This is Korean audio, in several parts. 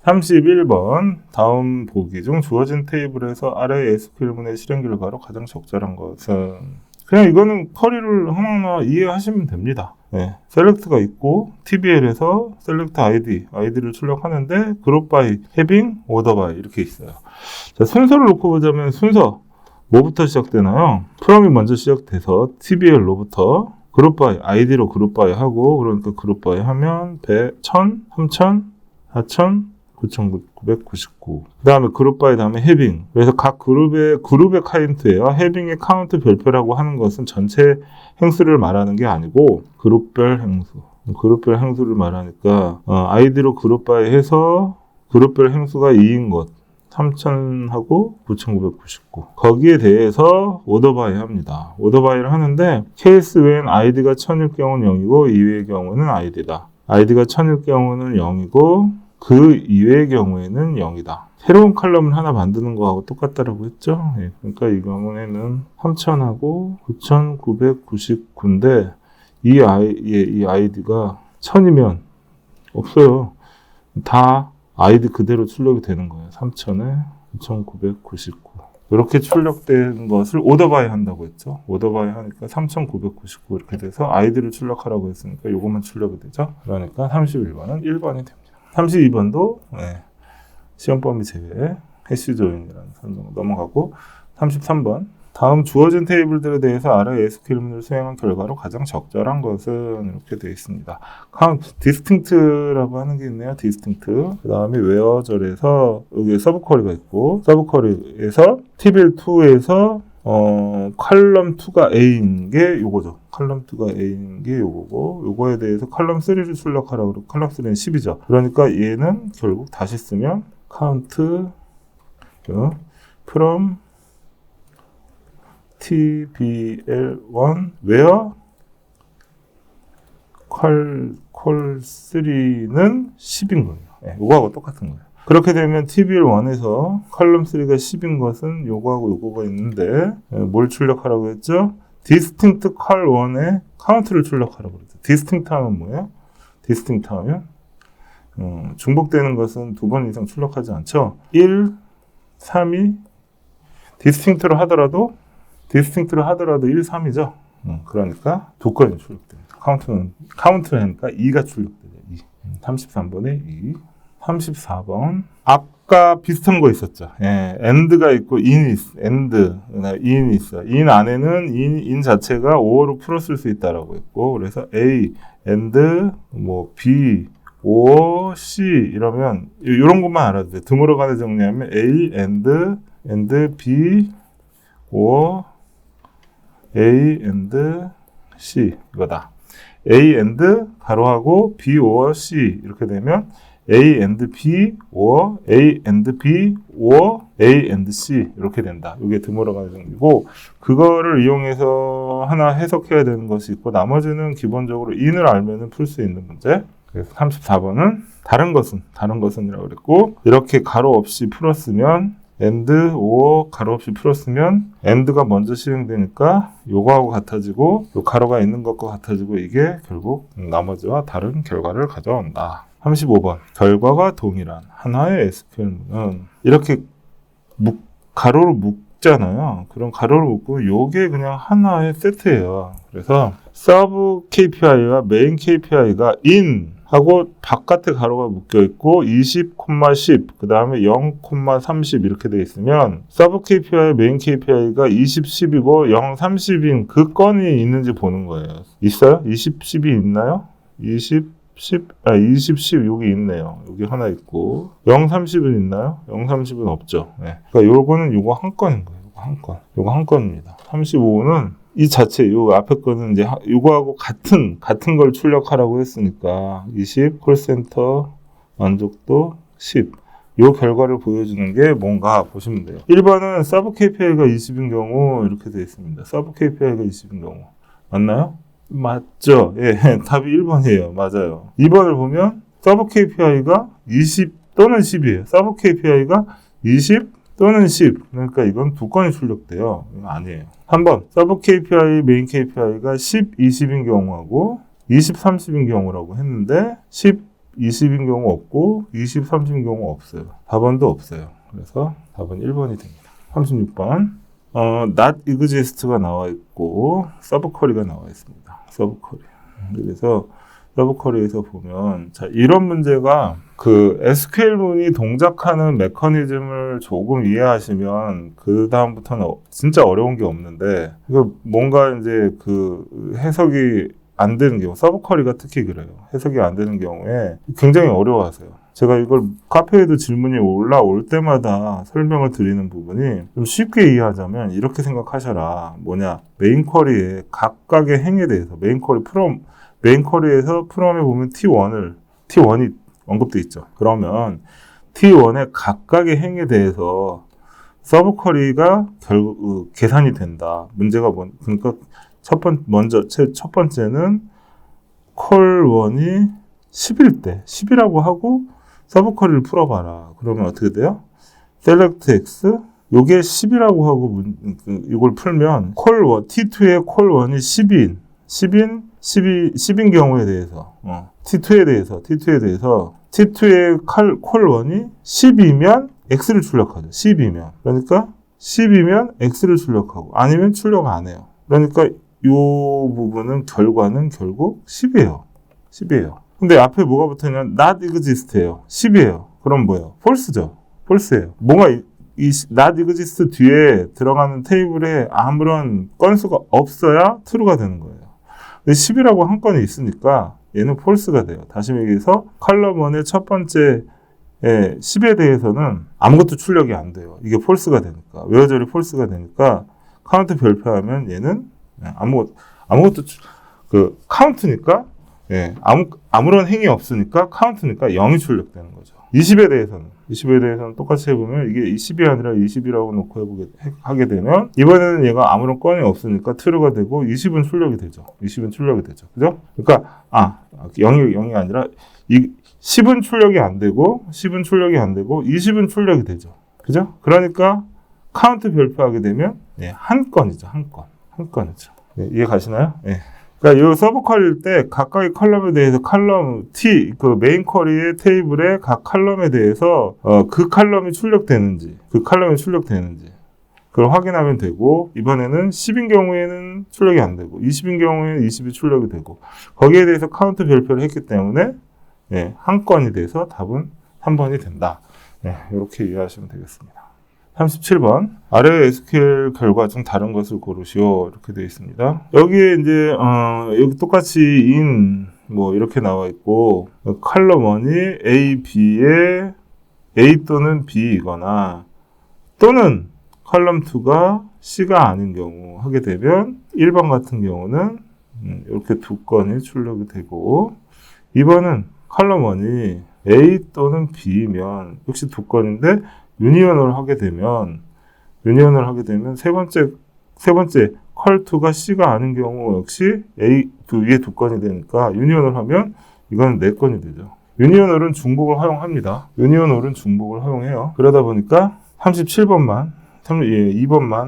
31번 다음 보기 중 주어진 테이블에서 아래의 SQL문의 실행 결과로 가장 적절한 것은 그냥 이거는 쿼리를 하나하나 이해하시면 됩니다. 네. 셀렉트가 있고 TBL에서 셀렉트 아이디를 출력하는데 그룹 바이, 해빙, 오더 바이 이렇게 있어요. 자, 순서를 놓고 보자면 순서 뭐부터 시작되나요? 프롬이 먼저 시작돼서 TBL로부터 그룹 바이, 아이디로 그룹 바이 하고 그러니까 그룹 바이 하면 100, 1000, 3000, 4000, 9999. 그 다음에 그룹 바이 다음에 해빙. 그래서 각 그룹의 카운트예요. 해빙의 카운트 별표라고 하는 것은 전체 행수를 말하는 게 아니고 그룹별 행수를 말하니까 아이디로 그룹 바이 해서 그룹별 행수가 2인 것 3000하고 9999 거기에 대해서 오더 바이 합니다. 오더 바이를 하는데 케이스 when 아이디가 1000일 경우는 0이고 이외의 경우는 아이디다. 아이디가 1000일 경우는 0이고 그 이외의 경우에는 0이다. 새로운 컬럼을 하나 만드는 거하고 똑같다라고 했죠. 예, 그러니까 이 경우에는 3000하고 9999인데 이 아이디가 1000이면 없어요. 다 아이디 그대로 출력이 되는 거예요. 3000에 9999 이렇게 출력된 것을 오더바이 한다고 했죠. 오더바이 하니까 3999 이렇게 돼서 아이디를 출력하라고 했으니까 이것만 출력이 되죠. 그러니까 31번은 1번이 됩니다. 32번도 시험 범위 제외 해시 조인이라는 선정 넘어가고 33번 다음 주어진 테이블들에 대해서 아래 SQL문을 수행한 결과로 가장 적절한 것은 이렇게 되어 있습니다. 디스팅트라고 하는 게 있네요. 디스팅트. 그 다음에 웨어절에서 여기 서브쿼리가 있고 서브쿼리에서 TBL2에서 컬럼 2가 A인 게 요거죠. 컬럼 2가 A인 게 요거고 요거에 대해서 컬럼 3를 출력하라고 그러고 컬럼 3는 10이죠. 그러니까 얘는 결국 다시 쓰면 count from TBL1 where call 3는 10인 거예요. 네, 요거하고 똑같은 거예요. 그렇게 되면 TBL1에서 컬럼 3가 10인 것은 요거하고 요거가 있는데 뭘 출력하라고 했죠? distinct call 1에 카운트를 출력하라고 그랬죠. distinct 하면 뭐예요? distinct 하면 중복되는 것은 2번 이상 출력하지 않죠? 1, 3이 distinct로 하더라도 1, 3이죠. 그러니까 2건이 출력됩니다. 카운트하니까 2가 출력되죠. 2. 33번에 2. 34번. 아까 비슷한 거 있었죠. 예, and가 있고 in이 있어요. in 안에는 in 자체가 5로 풀었을 수 있다라고 했고, 그래서 A, and, B, O, C 이러면 이런 것만 알아도 돼. 드물어 간에 정리하면 A, and, B, O, A, and, C 이거다. A, and 가로하고 B, O, C 이렇게 되면 A, and, B, O, A, and, B, O, A, and, C 이렇게 된다. 이게 드물어 가는 정리고 그거를 이용해서 하나 해석해야 되는 것이 있고 나머지는 기본적으로 in을 알면은 풀 수 있는 문제. 그래서 34번은 다른 것은이라고 그랬고 이렇게 가로 없이 풀었으면 and, or 가로 없이 풀었으면 and가 먼저 실행되니까 요거하고 같아지고 요 가로가 있는 것과 같아지고 이게 결국 나머지와 다른 결과를 가져온다. 35번 결과가 동일한 하나의 SQL문은 이렇게 가로로 묶잖아요. 그럼 가로로 묶고 요게 그냥 하나의 세트예요. 그래서 서브 KPI와 메인 KPI가 in 하고 바깥에 가로가 묶여 있고 20, 10, 그 다음에 0, 30 이렇게 돼 있으면 서브 KPI, 메인 KPI가 20, 10이고 0, 30인 그 건이 있는지 보는 거예요. 있어요? 20, 10이 있나요? 20, 10 여기 있네요. 여기 하나 있고 0, 30은 있나요? 0, 30은 없죠. 네. 그러니까 요거는 요거 한 건인 거예요. 요거 한 건입니다. 35는 이 자체, 요 앞에 거는 이제 요거하고 같은 걸 출력하라고 했으니까 20, 콜센터, 만족도 10. 요 결과를 보여주는 게 뭔가 보시면 돼요. 1번은 서브 KPI가 20인 경우 이렇게 되어 있습니다. 서브 KPI가 20인 경우. 맞나요? 맞죠? 예, 답이 1번이에요. 맞아요. 2번을 보면 서브 KPI가 20 또는 10이에요. 서브 KPI가 20 또는 10. 그러니까 이건 2건이 출력돼요. 이건 아니에요. 3번. 서브 KPI, 메인 KPI가 10, 20인 경우하고 20, 30인 경우라고 했는데 10, 20인 경우 없고 20, 30인 경우 없어요. 4번도 없어요. 그래서 답은 1번이 됩니다. 36번 not exist가 나와 있고 서브쿼리가 나와 있습니다. 서브쿼리. 그래서 서브쿼리에서 보면 자 이런 문제가 그 SQL문이 동작하는 메커니즘을 조금 이해하시면 그 다음부터는 진짜 어려운 게 없는데 이거 뭔가 이제 그 해석이 안 되는 경우 서브쿼리가 특히 그래요. 해석이 안 되는 경우에 굉장히 어려워하세요. 제가 이걸 카페에도 질문이 올라올 때마다 설명을 드리는 부분이 좀 쉽게 이해하자면 이렇게 생각하셔라. 뭐냐 메인 쿼리의 각각의 행에 대해서 메인 쿼리에서 프롬에 보면 T1이 언급돼 있죠. 그러면 T1의 각각의 행에 대해서 서브 쿼리가 결국 계산이 된다. 문제가 그러니까 첫 번째는 콜1이 10일 때 10이라고 하고 서브 쿼리를 풀어봐라. 그러면 어떻게 돼요? select x 요게 10이라고 하고 이걸 풀면 T2의 콜1이 10인 경우에 대해서 T2에 대해서 T2의 콜1이 10이면 X를 출력하죠. 10이면. 그러니까 10이면 X를 출력하고 아니면 출력 안 해요. 그러니까 이 부분은 결과는 결국 10이에요. 근데 앞에 뭐가 붙어있냐면 not exist예요. 10이에요. 그럼 뭐예요? false죠. false예요. 뭔가 이 not exist 뒤에 들어가는 테이블에 아무런 건수가 없어야 true가 되는 거예요. 근데 10이라고 한 건이 있으니까 얘는 false가 돼요. 다시 얘기해서 컬럼 1의 첫 번째 10에 대해서는 아무것도 출력이 안 돼요. 이게 false가 되니까. 외어절이 false가 되니까 카운트 별표하면 얘는 아무것도 카운트니까 아무런 행위 없으니까 카운트니까 0이 출력되는 거죠. 20에 대해서는 똑같이 해보면 이게 10이 아니라 20이라고 놓고 하게 되면 이번에는 얘가 아무런 건이 없으니까 true가 되고 20은 출력이 되죠. 그죠? 그러니까 0이 아니라 10은 출력이 안 되고 20은 출력이 되죠. 그죠? 그러니까 카운트 별표하게 되면 한 건이죠. 한 건이죠. 이해 가시나요? 그러니까 이 서브 쿼리일 때 각각의 컬럼에 대해서 그 메인 쿼리의 테이블의 각 컬럼에 대해서 그 컬럼이 출력되는지 그걸 확인하면 되고 이번에는 10인 경우에는 출력이 안 되고 20인 경우에는 20이 출력이 되고 거기에 대해서 카운트 별표를 했기 때문에 한 건이 돼서 답은 3번이 된다. 이렇게 이해하시면 되겠습니다. 37번 아래 SQL 결과 중 다른 것을 고르시오 이렇게 되어 있습니다. 여기에 이제 여기 똑같이 이렇게 나와 있고 컬럼 1이 A, B에 A 또는 B이거나 또는 컬럼 2가 C가 아닌 경우 하게 되면 1번 같은 경우는 이렇게 두 건이 출력이 되고 2번은 컬럼 1이 A 또는 B면 역시 두 건인데 유니언을 하게 되면 세 번째 컬2가 C가 아닌 경우 역시 A 위에 두 건이 되니까 유니언을 하면 이건 네 건이 되죠. 유니언을은 중복을 허용합니다. 유니언을은 중복을 허용해요. 그러다 보니까 2번만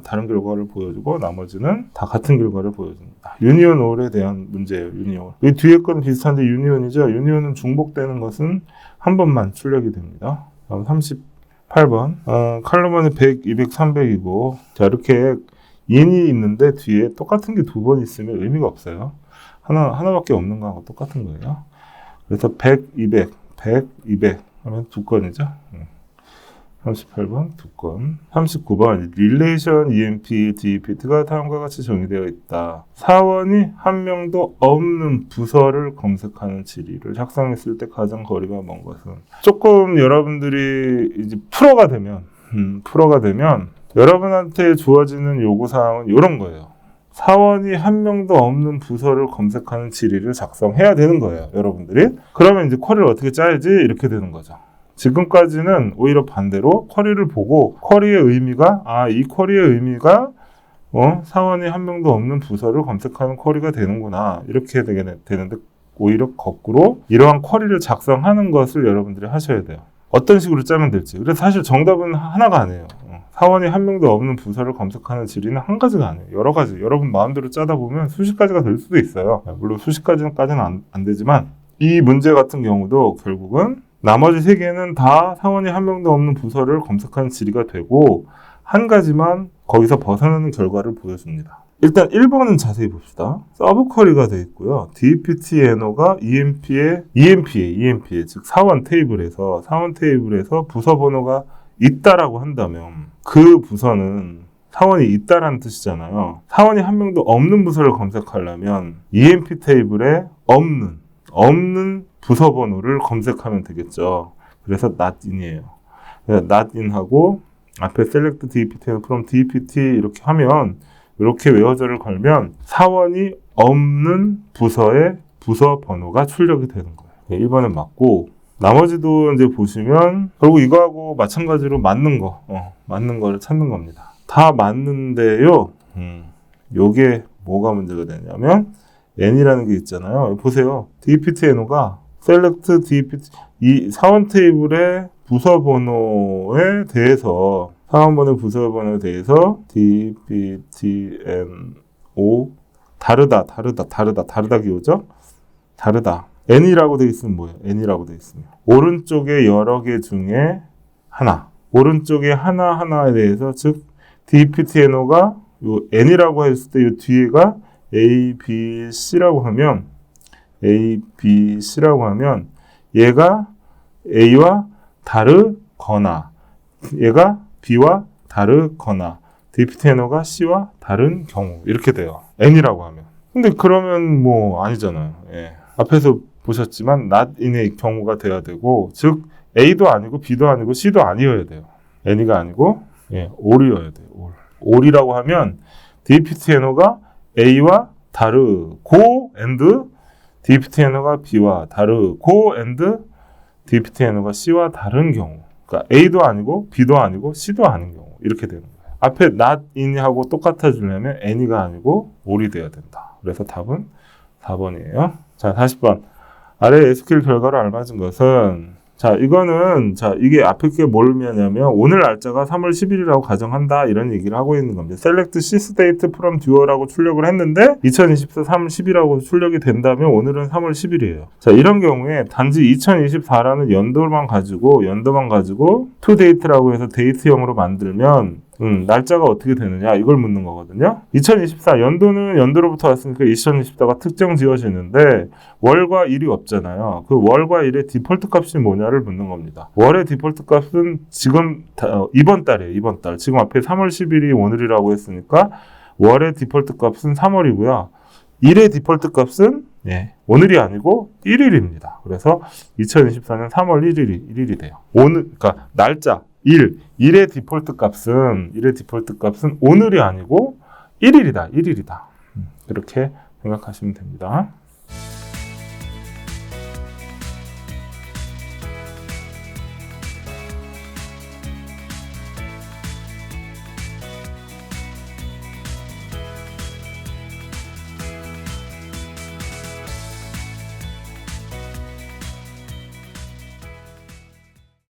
다른 결과를 보여주고 나머지는 다 같은 결과를 보여줍니다. 유니언올에 대한 문제예요. 유니언. 이 뒤에 건 비슷한데 유니언이죠. 유니언은 중복되는 것은 한 번만 출력이 됩니다. 다음 38번 컬럼 1에 100, 200, 300이고 자 이렇게 인이 있는데 뒤에 똑같은 게 두 번 있으면 의미가 없어요. 하나밖에 없는 거하고 똑같은 거예요. 그래서 100, 200 하면 두 건이죠. 38번 두 건. 39번 릴레이션 EMP DEPT가 다음과 같이 정의되어 있다. 사원이 한 명도 없는 부서를 검색하는 질의를 작성했을 때 가장 거리가 먼 것은 조금 여러분들이 이제 프로가 되면 여러분한테 주어지는 요구사항은 이런 거예요. 사원이 한 명도 없는 부서를 검색하는 질의를 작성해야 되는 거예요. 여러분들이. 그러면 이제 쿼리를 어떻게 짜야지 이렇게 되는 거죠. 지금까지는 오히려 반대로 쿼리를 보고 쿼리의 의미가 이 쿼리의 의미가 사원이 한 명도 없는 부서를 검색하는 쿼리가 되는구나 이렇게 되는데 오히려 거꾸로 이러한 쿼리를 작성하는 것을 여러분들이 하셔야 돼요. 어떤 식으로 짜면 될지. 그래서 사실 정답은 하나가 아니에요. 사원이 한 명도 없는 부서를 검색하는 질의는 한 가지가 아니에요. 여러 가지. 여러분 마음대로 짜다 보면 수십 가지가 될 수도 있어요. 물론 수십 가지까지는 안 되지만 이 문제 같은 경우도 결국은 나머지 3개는 다 사원이 한 명도 없는 부서를 검색한 질의가 되고 한 가지만 거기서 벗어나는 결과를 보여줍니다. 일단 1번은 자세히 봅시다. 서브 쿼리가 되어 있고요. DPTNO가 EMP에 즉 사원 테이블에서 부서 번호가 있다라고 한다면 그 부서는 사원이 있다라는 뜻이잖아요. 사원이 한 명도 없는 부서를 검색하려면 EMP 테이블에 없는 부서 번호를 검색하면 되겠죠. 그래서 not in이에요. not in하고 앞에 select DPT from DPT 이렇게 하면 이렇게 외워져를 걸면 사원이 없는 부서의 부서 번호가 출력이 되는 거예요. 1번은 맞고 나머지도 이제 보시면 결국 이거하고 마찬가지로 맞는 거를 찾는 겁니다. 다 맞는데요. 요게 뭐가 문제가 되냐면 n이라는 게 있잖아요. 보세요. DPTNO가 select DPT 이 사원 테이블의 부서 번호에 대해서 DPTNO 다르다 기호죠? 다르다. n이라고 되어 있으면 뭐예요? n이라고 되어 있으면 오른쪽에 여러 개 중에 하나. 오른쪽에 하나에 대해서 즉 DPTNO가 요 n이라고 했을 때 요 뒤에가 A, B, C라고 하면 얘가 A와 다르거나 얘가 B와 다르거나 DPTNO가 C와 다른 경우 이렇게 돼요. n이라고 하면. 근데 그러면 뭐 아니잖아요. 예. 앞에서 보셨지만 not in의 경우가 돼야 되고 즉 A도 아니고 B도 아니고 C도 아니어야 돼요. n이가 아니고 all이어야 돼요. all이라고 하면 DPTNO가 A와 다르고 and DPTNO가 B와 다르고 and DPTNO가 C와 다른 경우. 그러니까 A도 아니고 B도 아니고 C도 아닌 경우 이렇게 되는 거예요. 앞에 not in하고 똑같아지려면 n이가 아니고 all이 돼야 된다. 그래서 답은 4번이에요. 자, 40번. 아래 SQL 결과로 알맞은 것은 이거는 이게 앞에 게 뭘 의미하냐면 오늘 날짜가 3월 10일이라고 가정한다 이런 얘기를 하고 있는 겁니다. select sysdate from duo라고 출력을 했는데 2024 3월 10일이라고 출력이 된다면 오늘은 3월 10일이에요. 자, 이런 경우에 단지 2024라는 연도만 가지고 todate라고 해서 데이트형으로 만들면 날짜가 어떻게 되느냐 이걸 묻는 거거든요. 2024 연도는 연도로부터 왔으니까 2024가 특정 지어지는데 월과 일이 없잖아요. 그 월과 일의 디폴트 값이 뭐냐를 묻는 겁니다. 월의 디폴트 값은 지금 이번 달이에요. 이번 달. 지금 앞에 3월 10일이 오늘이라고 했으니까 월의 디폴트 값은 3월이고요. 일의 디폴트 값은 오늘이 아니고 1일입니다. 그래서 2024년 3월 1일이 돼요. 오늘 그러니까 날짜 일의 디폴트 값은 오늘이 아니고 1일이다. 이렇게 생각하시면 됩니다.